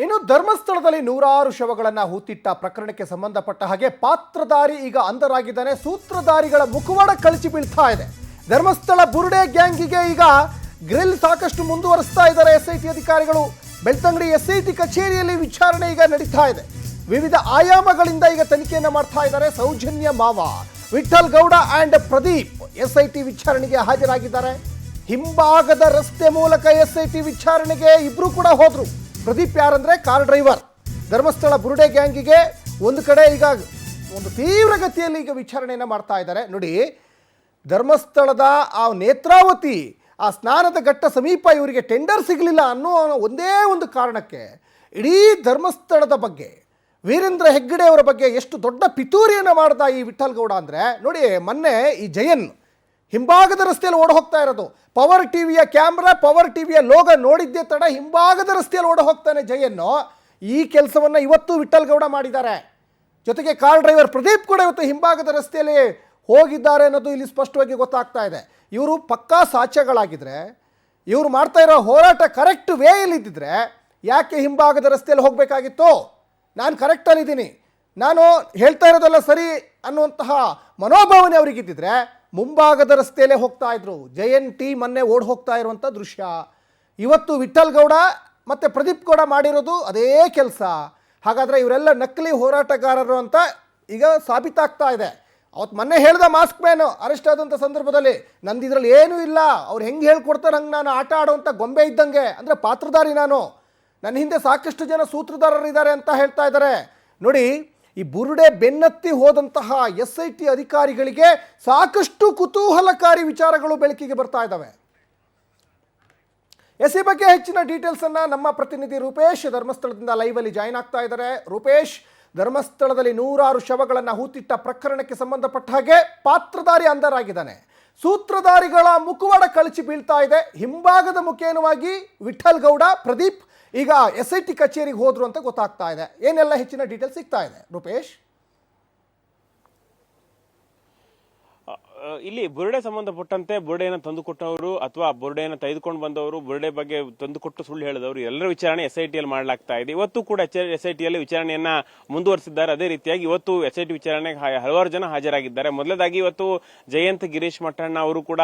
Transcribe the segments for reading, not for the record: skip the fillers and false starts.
ಇನ್ನು ಧರ್ಮಸ್ಥಳದಲ್ಲಿ ನೂರಾರು ಶವಗಳನ್ನು ಹೂತಿಟ್ಟ ಪ್ರಕರಣಕ್ಕೆ ಸಂಬಂಧಪಟ್ಟ ಹಾಗೆ ಪಾತ್ರಧಾರಿ ಈಗ ಅಂಧರಾಗಿದ್ದಾನೆ. ಸೂತ್ರಧಾರಿಗಳ ಮುಖವಾಡ ಕಳಚಿ ಬೀಳ್ತಾ ಇದೆ. ಧರ್ಮಸ್ಥಳ ಬುರುಡೆ ಗ್ಯಾಂಗಿಗೆ ಈಗ ಗ್ರಿಲ್ ಸಾಕಷ್ಟು ಮುಂದುವರಿಸ್ತಾ ಇದ್ದಾರೆ ಎಸ್ಐಟಿ ಅಧಿಕಾರಿಗಳು. ಬೆಳ್ತಂಗಡಿ ಎಸ್ಐಟಿ ಕಚೇರಿಯಲ್ಲಿ ವಿಚಾರಣೆ ಈಗ ನಡೀತಾ ಇದೆ. ವಿವಿಧ ಆಯಾಮಗಳಿಂದ ಈಗ ತನಿಖೆಯನ್ನು ಮಾಡ್ತಾ ಇದ್ದಾರೆ. ಸೌಜನ್ಯ ಮಾವ, ವಿಠಲ್ ಗೌಡ ಅಂಡ್ ಪ್ರದೀಪ್ ಎಸ್ಐಟಿ ವಿಚಾರಣೆಗೆ ಹಾಜರಾಗಿದ್ದಾರೆ. ಹಿಂಭಾಗದ ರಸ್ತೆ ಮೂಲಕ ಎಸ್ಐಟಿ ವಿಚಾರಣೆಗೆ ಇಬ್ರು ಕೂಡ ಹೋದ್ರು. ಪ್ರದೀಪ್ ಯಾರಂದ್ರೆ ಕಾರ್ ಡ್ರೈವರ್. ಧರ್ಮಸ್ಥಳ ಬುರುಡೆ ಗ್ಯಾಂಗಿಗೆ ಒಂದು ಕಡೆ ಈಗ ಒಂದು ತೀವ್ರಗತಿಯಲ್ಲಿ ಈಗ ವಿಚಾರಣೆಯನ್ನು ಮಾಡ್ತಾ ಇದ್ದಾರೆ. ನೋಡಿ, ಧರ್ಮಸ್ಥಳದ ಆ ನೇತ್ರಾವತಿ ಆ ಸ್ನಾನದ ಘಟ್ಟ ಸಮೀಪ ಇವರಿಗೆ ಟೆಂಡರ್ ಸಿಗಲಿಲ್ಲ ಅನ್ನೋ ಒಂದೇ ಒಂದು ಕಾರಣಕ್ಕೆ ಇಡೀ ಧರ್ಮಸ್ಥಳದ ಬಗ್ಗೆ, ವೀರೇಂದ್ರ ಹೆಗ್ಗಡೆ ಅವರ ಬಗ್ಗೆ ಎಷ್ಟು ದೊಡ್ಡ ಪಿತೂರಿಯನ್ನು ಮಾಡ್ದ ಈ ವಿಠಲ್ ಗೌಡ ಅಂದರೆ ನೋಡಿ, ಮೊನ್ನೆ ಈ ಜಯನ್ ಹಿಂಭಾಗದ ರಸ್ತೆಯಲ್ಲಿ ಓಡ ಹೋಗ್ತಾ ಇರೋದು. ಪವರ್ ಟಿವಿಯ ಕ್ಯಾಮ್ರಾ, ಪವರ್ ಟಿವಿಯ ಲೋಗ ನೋಡಿದ್ದೇ ತಡ ಹಿಂಭಾಗದ ರಸ್ತೆಯಲ್ಲಿ ಓಡ ಹೋಗ್ತಾನೆ ಜಯನ್ನು. ಈ ಕೆಲಸವನ್ನು ಇವತ್ತು ವಿಠಲ್ ಗೌಡ ಮಾಡಿದ್ದಾರೆ. ಜೊತೆಗೆ ಕಾರ್ ಡ್ರೈವರ್ ಪ್ರದೀಪ್ ಕೂಡ ಇವತ್ತು ಹಿಂಭಾಗದ ರಸ್ತೆಯಲ್ಲಿ ಹೋಗಿದ್ದಾರೆ ಅನ್ನೋದು ಇಲ್ಲಿ ಸ್ಪಷ್ಟವಾಗಿ ಗೊತ್ತಾಗ್ತಾ ಇದೆ. ಇವರು ಪಕ್ಕಾ ಸಾಕ್ಷ್ಯಗಳಾಗಿದ್ದರೆ, ಇವರು ಮಾಡ್ತಾ ಇರೋ ಹೋರಾಟ ಕರೆಕ್ಟ್ ವೇಯಲ್ಲಿದ್ದಿದ್ರೆ ಯಾಕೆ ಹಿಂಭಾಗದ ರಸ್ತೆಯಲ್ಲಿ ಹೋಗಬೇಕಾಗಿತ್ತು? ನಾನು ಕರೆಕ್ಟಲ್ಲಿದ್ದೀನಿ, ನಾನು ಹೇಳ್ತಾ ಇರೋದೆಲ್ಲ ಸರಿ ಅನ್ನುವಂತಹ ಮನೋಭಾವನೆ ಅವರಿಗಿದ್ದಿದ್ರೆ ಮುಂಭಾಗದ ರಸ್ತೆಯಲ್ಲೇ ಹೋಗ್ತಾ ಇದ್ರು. ಜಯನ್ ಟಿ ಮೊನ್ನೆ ಓಡ್ ಹೋಗ್ತಾ ಇರುವಂಥ ದೃಶ್ಯ. ಇವತ್ತು ವಿಠಲ್ ಗೌಡ ಮತ್ತು ಪ್ರದೀಪ್ ಗೌಡ ಮಾಡಿರೋದು ಅದೇ ಕೆಲಸ. ಹಾಗಾದರೆ ಇವರೆಲ್ಲ ನಕಲಿ ಹೋರಾಟಗಾರರು ಅಂತ ಈಗ ಸಾಬೀತಾಗ್ತಾ ಇದೆ. ಅವತ್ತು ಮೊನ್ನೆ ಹೇಳ್ದ ಮಾಸ್ಕ್ ಮ್ಯಾನು ಅರೆಸ್ಟ್ ಆದಂಥ ಸಂದರ್ಭದಲ್ಲಿ ನಂದು ಇದರಲ್ಲಿ ಏನೂ ಇಲ್ಲ, ಅವ್ರು ಹೆಂಗೆ ಹೇಳ್ಕೊಡ್ತಾರೆ ಹಂಗೆ ನಾನು ಆಟ ಆಡುವಂಥ ಗೊಂಬೆ ಇದ್ದಂಗೆ, ಅಂದರೆ ಪಾತ್ರಧಾರಿ ನಾನು, ನನ್ನ ಹಿಂದೆ ಸಾಕಷ್ಟು ಜನ ಸೂತ್ರಧಾರರಿದ್ದಾರೆ ಅಂತ ಹೇಳ್ತಾ ಇದ್ದಾರೆ. ನೋಡಿ, ಈ ಬುರುಡೆ ಬೆನ್ನತ್ತಿ ಹೋದಂತಹ ಎಸ್ಐಟಿ ಅಧಿಕಾರಿಗಳಿಗೆ ಸಾಕಷ್ಟು ಕುತೂಹಲಕಾರಿ ವಿಚಾರಗಳು ಬೆಳಕಿಗೆ ಬರ್ತಾ ಇದ್ದಾವೆ. ಈ ಬಗ್ಗೆ ಹೆಚ್ಚಿನ ಡೀಟೇಲ್ಸನ್ನು ನಮ್ಮ ಪ್ರತಿನಿಧಿ ರೂಪೇಶ್ ಧರ್ಮಸ್ಥಳದಿಂದ ಲೈವಲ್ಲಿ ಜಾಯಿನ್ ಆಗ್ತಾ ಇದ್ದಾರೆ. ರೂಪೇಶ್, ಧರ್ಮಸ್ಥಳದಲ್ಲಿ ನೂರಾರು ಶವಗಳನ್ನು ಹೂತಿಟ್ಟ ಪ್ರಕರಣಕ್ಕೆ ಸಂಬಂಧಪಟ್ಟ ಹಾಗೆ ಪಾತ್ರಧಾರಿ ಅಂಧರಾಗಿದ್ದಾನೆ. ಸೂತ್ರಧಾರಿಗಳ ಮುಖವಾಡ ಕಳಚಿ ಬೀಳ್ತಾ ಇದೆ. ಹಿಂಭಾಗದ ಮುಖೇನವಾಗಿ ವಿಠಲ್ ಗೌಡ, ಪ್ರದೀಪ್ ಈಗ ಎಸ್ಐಟಿ ಕಚೇರಿಗೆ ಹೋದ್ರು ಅಂತ ಗೊತ್ತಾಗ್ತಾ ಇದೆ. ಏನೆಲ್ಲ ಹೆಚ್ಚಿನ ಡೀಟೇಲ್ಸ್ ಸಿಗ್ತಾ ಇದೆ ರೂಪೇಶ್? ಇಲ್ಲಿ ಬುರುಡೆ ಸಂಬಂಧಪಟ್ಟಂತೆ ಬುರುಡೆಯನ್ನು ತಂದುಕೊಟ್ಟವರು ಅಥವಾ ಬುರುಡೆಯನ್ನು ತೆಗೆದುಕೊಂಡು ಬಂದವರು, ಬುರುಡೆ ಬಗ್ಗೆ ತಂದುಕೊಟ್ಟು ಸುಳ್ಳು ಹೇಳಿದವರು ಎಲ್ಲರ ವಿಚಾರಣೆ ಎಸ್ಐಟಿಯಲ್ಲಿ ಮಾಡಲಾಗ್ತಾ ಇದೆ. ಇವತ್ತು ಕೂಡ ಎಸ್ಐಟಿಯಲ್ಲಿ ವಿಚಾರಣೆಯನ್ನ ಮುಂದುವರಿಸಿದ್ದಾರೆ. ಅದೇ ರೀತಿಯಾಗಿ ಇವತ್ತು ಎಸ್ಐಟಿ ವಿಚಾರಣೆಗೆ ಹಲವಾರು ಜನ ಹಾಜರಾಗಿದ್ದಾರೆ. ಮೊದಲದಾಗಿ ಇವತ್ತು ಜಯಂತ್ ಗಿರೀಶ್ ಮಠಣ್ಣ ಅವರು ಕೂಡ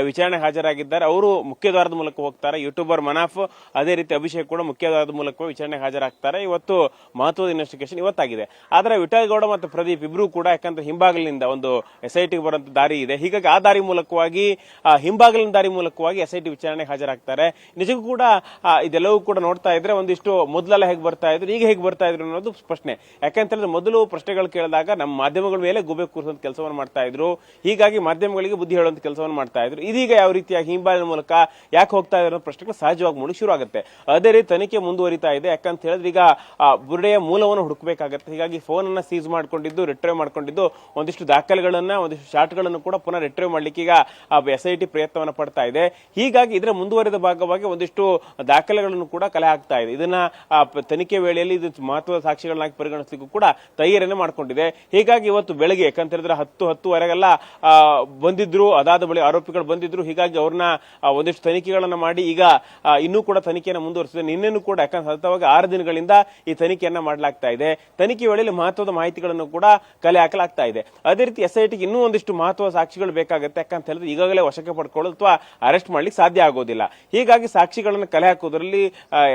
ವಿಚಾರಣೆಗೆ ಹಾಜರಾಗಿದ್ದಾರೆ. ಅವರು ಮುಖ್ಯದ್ವಾರದ ಮೂಲಕ ಹೋಗ್ತಾರೆ. ಯೂಟ್ಯೂಬರ್ ಮನಾಫ್, ಅದೇ ರೀತಿ ಅಭಿಷೇಕ್ ಕೂಡ ಮುಖ್ಯದ್ವಾರದ ಮೂಲಕ ವಿಚಾರಣೆಗೆ ಹಾಜರಾಗ್ತಾರೆ. ಇವತ್ತು ಮಹತ್ವದ ಇನ್ವೆಸ್ಟಿಗೇಷನ್ ಇವತ್ತಾಗಿದೆ. ಆದರೆ ವಿಠಲ್ ಗೌಡ ಮತ್ತು ಪ್ರದೀಪ್ ಇಬ್ರು ಕೂಡ ಯಾಕಂದ್ರೆ ಹಿಂಭಾಗಲಿನಿಂದ ಒಂದು ಎಸ್ಐಟಿಗೆ ಬರುವಂತ ದಾರಿ ಇದೆ. ಹೀಗಾಗಿ ಆ ದಾರಿ ಮೂಲಕವಾಗಿ, ಹಿಂಭಾಗಲಿನ ದಾರಿ ಮೂಲಕವಾಗಿ ಎಸ್ಐಟಿ ವಿಚಾರಣೆಗೆ ಹಾಜರಾಗ್ತಾರೆ. ನಿಜಕ್ಕೂ ಕೂಡ ಇದೆಲ್ಲವೂ ಕೂಡ ನೋಡ್ತಾ ಇದ್ರೆ ಒಂದಿಷ್ಟು ಮೊದಲೆಲ್ಲ ಹೇಗೆ ಬರ್ತಾ ಇದ್ರು, ಈಗ ಹೇಗೆ ಬರ್ತಾ ಇದ್ರು ಅನ್ನೋದು ಪ್ರಶ್ನೆ. ಯಾಕಂತಂದ್ರೆ ಮೊದಲು ಪ್ರಶ್ನೆಗಳು ಕೇಳಿದಾಗ ನಮ್ಮ ಮಾಧ್ಯಮಗಳ ಮೇಲೆ ಗುಬೆ ಕೂರಿಸುವಂತ ಕೆಲಸವನ್ನು ಮಾಡ್ತಾ ಇದ್ರು. ಹೀಗಾಗಿ ಮಾಧ್ಯಮಗಳಿಗೆ ಬುದ್ಧಿ ಹೇಳುವಂತ ಕೆಲಸವನ್ನು ಮಾಡ್ತಾ ಇದ್ರು. ಇದೀಗ ಯಾವ ರೀತಿಯಾಗಿ ಹಿಂಭಾಗದ ಮೂಲಕ ಯಾಕೆ ಹೋಗ್ತಾ ಇದ್ರು ಪ್ರಶ್ನೆಗಳು ಸಹಜವಾಗಿ ಮೂಡಿ ಶುರು ಆಗುತ್ತೆ. ಅದೇ ರೀತಿ ತನಿಖೆ ಮುಂದುವರಿತಾ ಇದೆ. ಯಾಕಂತ ಹೇಳಿದ್ರೆ ಈಗ ಬುರುಡೆಯ ಮೂಲವನ್ನು ಹುಡುಕಬೇಕಾಗುತ್ತೆ. ಹೀಗಾಗಿ ಫೋನ್ ಅನ್ನ ಸೀಸ್ ಮಾಡ್ಕೊಂಡಿದ್ದು, ರಿಟ್ರೈವ್ ಮಾಡ್ಕೊಂಡಿದ್ದು, ಒಂದಿಷ್ಟು ದಾಖಲೆಗಳನ್ನ, ಒಂದಿಷ್ಟು ಶಾಟ್ಗಳನ್ನು ಕೂಡ ಪುನಃ ರಿಟ್ರೈವ್ ಮಾಡ್ಲಿಕ್ಕೆ ಈಗ ಎಸ್ಐಟಿ ಪ್ರಯತ್ನವನ್ನು ಪಡ್ತಾ ಇದೆ. ಹೀಗಾಗಿ ಇದರ ಮುಂದುವರಿದ ಭಾಗವಾಗಿ ಒಂದಿಷ್ಟು ದಾಖಲೆಗಳನ್ನು ಕೂಡ ಕಲೆ ಹಾಕ್ತಾ ಇದೆ. ಇದನ್ನ ತನಿಖೆ ವೇಳೆಯಲ್ಲಿ ಇದು ಮಹತ್ವದ ಸಾಕ್ಷಿಗಳನ್ನಾಗಿ ಪರಿಗಣಿಸಲಿಕ್ಕೂ ಕೂಡ ತಯಾರಿಯನ್ನು ಮಾಡಿಕೊಂಡಿದೆ. ಹೀಗಾಗಿ ಇವತ್ತು ಬೆಳಗ್ಗೆ ಯಾಕಂತ ಹೇಳಿದ್ರೆ 10-10:30 ಬಂದಿದ್ರು, ಅದಾದ ಬಳಿ ಆರೋಪಿಗಳು ಬಂದಿದ್ರು. ಹೀಗಾಗಿ ಅವ್ರನ್ನ ಒಂದಿಷ್ಟು ತನಿಖೆಗಳನ್ನ ಮಾಡಿ ಈಗ ಇನ್ನೂ ಕೂಡ ತನಿಖೆಯನ್ನು ಮುಂದುವರಿಸಿದೆ. ನಿನ್ನೆನೂ ಕೂಡ ಯಾಕಂದ್ರೆ ಸತತವಾಗಿ 6 ದಿನಗಳಿಂದ ಈ ತನಿಖೆಯನ್ನ ಮಾಡಲಾಗ್ತಾ ಇದೆ. ತನಿಖೆ ವೇಳೆಯಲ್ಲಿ ಮಹತ್ವದ ಮಾಹಿತಿಗಳನ್ನು ಕೂಡ ಕಲೆ ಹಾಕಲಾಗ್ತಾ ಇದೆ. ಅದೇ ರೀತಿ ಎಸ್ಐಟಿಗೆ ಇನ್ನೂ ಒಂದಿಷ್ಟು ಮಹತ್ವದ ಸಾಕ್ಷಿಗಳು ಬೇಕಾಗುತ್ತೆ. ಯಾಕಂತ ಹೇಳಿದ್ರೆ ಈಗಾಗಲೇ ವಶಕ್ಕೆ ಪಡ್ಕೊಳ್ಳೋದು ಅಥವಾ ಅರೆಸ್ಟ್ ಮಾಡ್ಲಿಕ್ಕೆ ಸಾಧ್ಯ ಆಗೋದಿಲ್ಲ. ಹೀಗಾಗಿ ಸಾಕ್ಷಿಗಳನ್ನು ಕಲೆ ಹಾಕೋದ್ರಲ್ಲಿ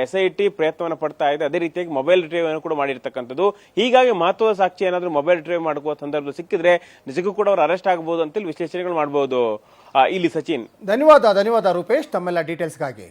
ಎಸ್ಐಟಿ ಪ್ರಯತ್ನವನ್ನು ಪಡ್ತಾ ಇದೆ. ಅದೇ ರೀತಿಯಾಗಿ ಮೊಬೈಲ್ ರಿಟ್ರೈವ್ ಅನ್ನು ಕೂಡ ಮಾಡಿರ್ತಕ್ಕಂಥದ್ದು. ಹೀಗಾಗಿ ಮಹತ್ವದ ಸಾಕ್ಷಿ ಏನಾದರೂ ಮೊಬೈಲ್ ರಿಟ್ರೈವ್ ಮಾಡುವ ಸಂದರ್ಭದಲ್ಲಿ ಸಿಕ್ಕಿದ್ರೆ ನಿಜಕ್ಕೂ ಕೂಡ ಅವರು ಅರೆಸ್ಟ್ ಆಗಬಹುದು ಅಂತ ವಿಶ್ಲೇಷಣೆಗಳು ಮಾಡಬಹುದು. ಇಲ್ಲಿ ಸಚಿನ್, ಧನ್ಯವಾದ ರೂಪೇಶ್ ತಮ್ಮೆಲ್ಲ ಡೀಟೇಲ್ಸ್ಗಾಗಿ.